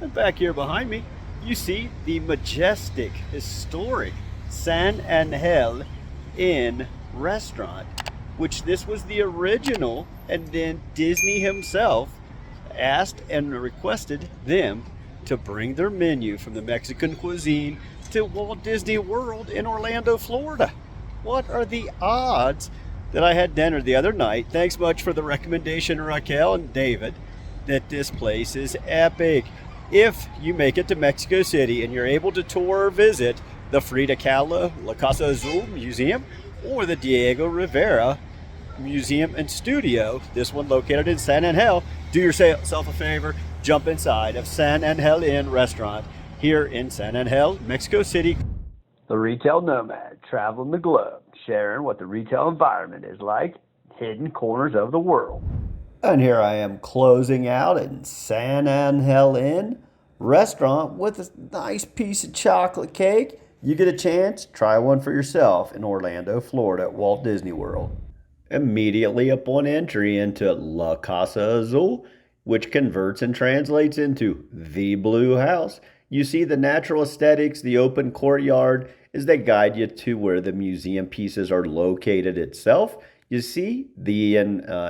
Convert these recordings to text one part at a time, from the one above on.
And back here behind me, you see the majestic, historic San Angel Inn restaurant, which this was the original, and then Disney himself asked and requested them to bring their menu from the Mexican cuisine to Walt Disney World in Orlando, Florida. What are the odds that I had dinner the other night? Thanks much for the recommendation, Raquel and David, that this place is epic. If you make it to Mexico City and you're able to tour or visit the Frida Kahlo Casa Azul Museum or the Diego Rivera Museum and Studio, this one located in San Angel, do yourself a favor, jump inside of San Angel Inn restaurant here in San Angel, Mexico City. The Retail Nomad, traveling the globe, sharing what the retail environment is like, hidden corners of the world. And here I am closing out in San Angel Inn restaurant with a nice piece of chocolate cake. You get a chance, try one for yourself in Orlando, Florida at Walt Disney World. Immediately upon entry into La Casa Azul, which converts and translates into the Blue House, you see the natural aesthetics, the open courtyard, as they guide you to where the museum pieces are located itself. You see the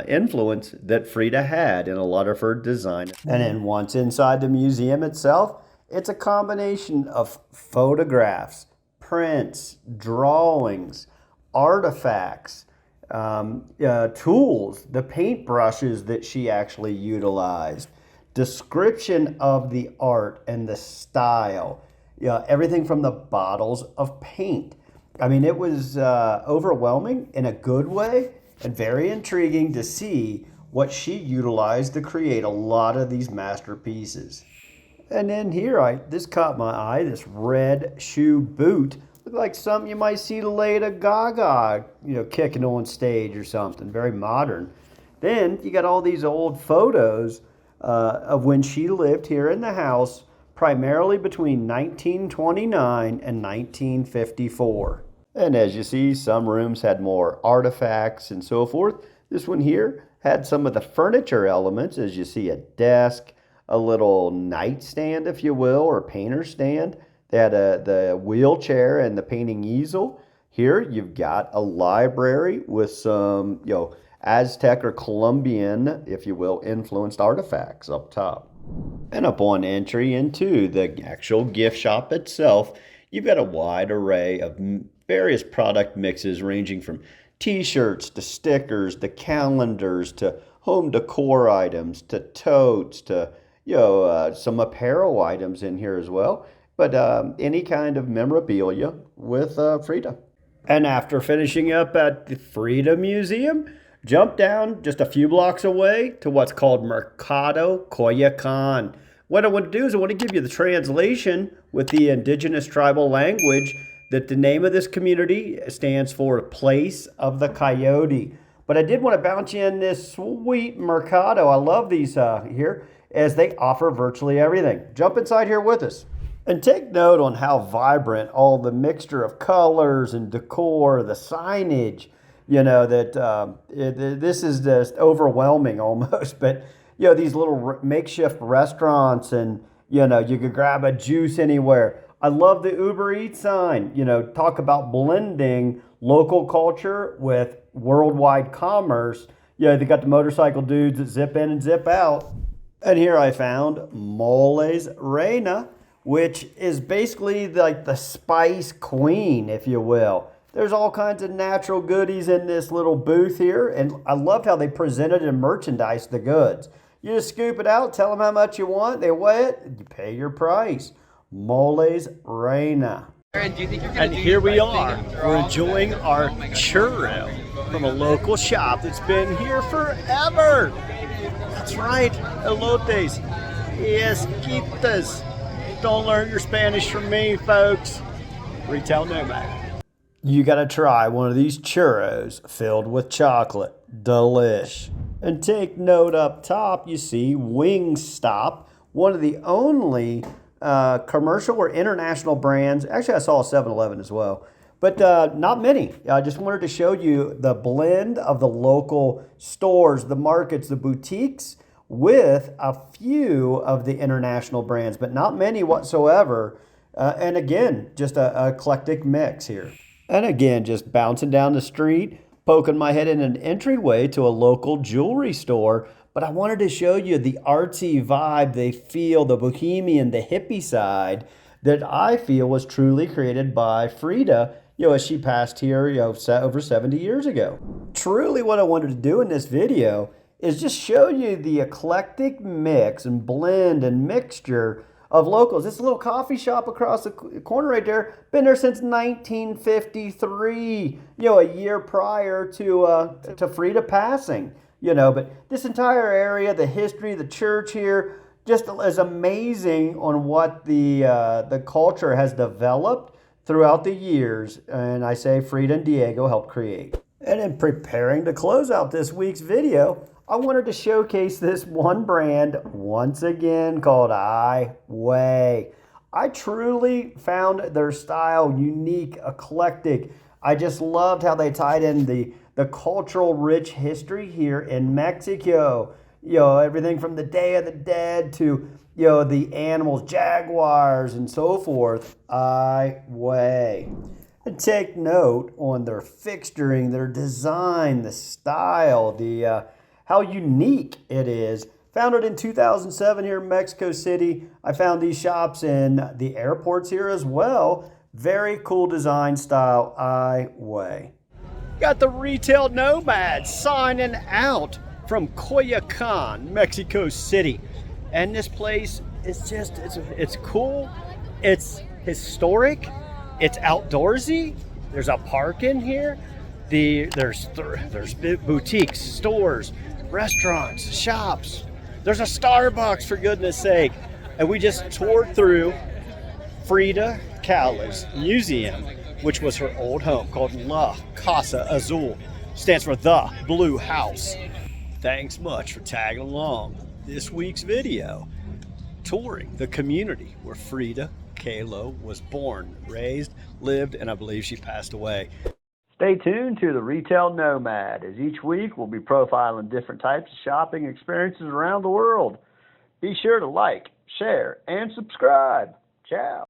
influence that Frida had in a lot of her design. And then once inside the museum itself, it's a combination of photographs, prints, drawings, artifacts, tools, the paintbrushes that she actually utilized, description of the art and the style, everything from the bottles of paint. I mean, it was overwhelming in a good way and very intriguing to see what she utilized to create a lot of these masterpieces. And then here, this caught my eye, this red shoe boot. Looked like something you might see Lady Gaga, kicking on stage or something, very modern. Then you got all these old photos of when she lived here in the house, primarily between 1929 and 1954. And as you see, some rooms had more artifacts and so forth. This one here had some of the furniture elements, as you see a desk, a little nightstand, if you will, or painter stand. They had the wheelchair and the painting easel. Here you've got a library with some, Aztec or Colombian, if you will, influenced artifacts up top. And upon entry into the actual gift shop itself, you've got a wide array of various product mixes ranging from t-shirts to stickers to calendars to home decor items to totes to some apparel items in here as well, but any kind of memorabilia with Frida. And after finishing up at the Frida Museum, jump down just a few blocks away to what's called Mercado de Coyoacan. What I want to do is I want to give you the translation with the indigenous tribal language that the name of this community stands for Place of the Coyote. But I did want to bounce you in this sweet Mercado. I love these here, as they offer virtually everything. Jump inside here with us. And take note on how vibrant all the mixture of colors and decor, the signage, this is just overwhelming almost. But, these little makeshift restaurants and, you could grab a juice anywhere. I love the Uber Eats sign. Talk about blending local culture with worldwide commerce. They got the motorcycle dudes that zip in and zip out. And here I found Moles Reina, which is basically like the spice queen, if you will. There's all kinds of natural goodies in this little booth here, and I loved how they presented and merchandised the goods. You just scoop it out, tell them how much you want, they weigh it, and you pay your price. Moles Reina. And here we are. We're enjoying our churro from a local shop that's been here forever. That's right, elotes, esquitas. Don't learn your Spanish from me, folks. Retail Nomad. You gotta try one of these churros filled with chocolate. Delish. And take note up top, you see Wingstop, one of the only commercial or international brands. Actually, I saw a 7-Eleven as well, but not many. I just wanted to show you the blend of the local stores, the markets, the boutiques, with a few of the international brands, but not many whatsoever. And again, just a eclectic mix here. And again, just bouncing down the street, poking my head in an entryway to a local jewelry store. But I wanted to show you the artsy vibe they feel, the bohemian, the hippie side that I feel was truly created by Frida, as she passed here, over 70 years ago. Truly what I wanted to do in this video is just show you the eclectic mix and blend and mixture of locals. This little coffee shop across the corner right there, been there since 1953, a year prior to Frida passing, but this entire area, the history, the church here, just is amazing on what the culture has developed throughout the years, and I say Frida and Diego helped create. And in preparing to close out this week's video, I wanted to showcase this one brand once again called Ai Weiwei. I truly found their style unique, eclectic. I just loved how they tied in the cultural rich history here in Mexico. Everything from the Day of the Dead to, the animals, jaguars and so forth. Ai Weiwei. And take note on their fixturing, their design, the style, how unique it is. Founded in 2007 here in Mexico City. I found these shops in the airports here as well. Very cool design style, Ai Weiwei. Got the Retail Nomad signing out from Coyoacan, Mexico City. And this place is just, it's cool, it's historic, it's outdoorsy. There's a park in here. There's boutiques, stores, restaurants, shops. There's a Starbucks, for goodness sake. And we just toured through Frida Kahlo's Museum, which was her old home, called La Casa Azul. Stands for the Blue House. Thanks much for tagging along this week's video, touring the community where Frida Kahlo was born, raised, lived, and I believe she passed away. Stay tuned to the Retail Nomad, as each week we'll be profiling different types of shopping experiences around the world. Be sure to like, share, and subscribe. Ciao.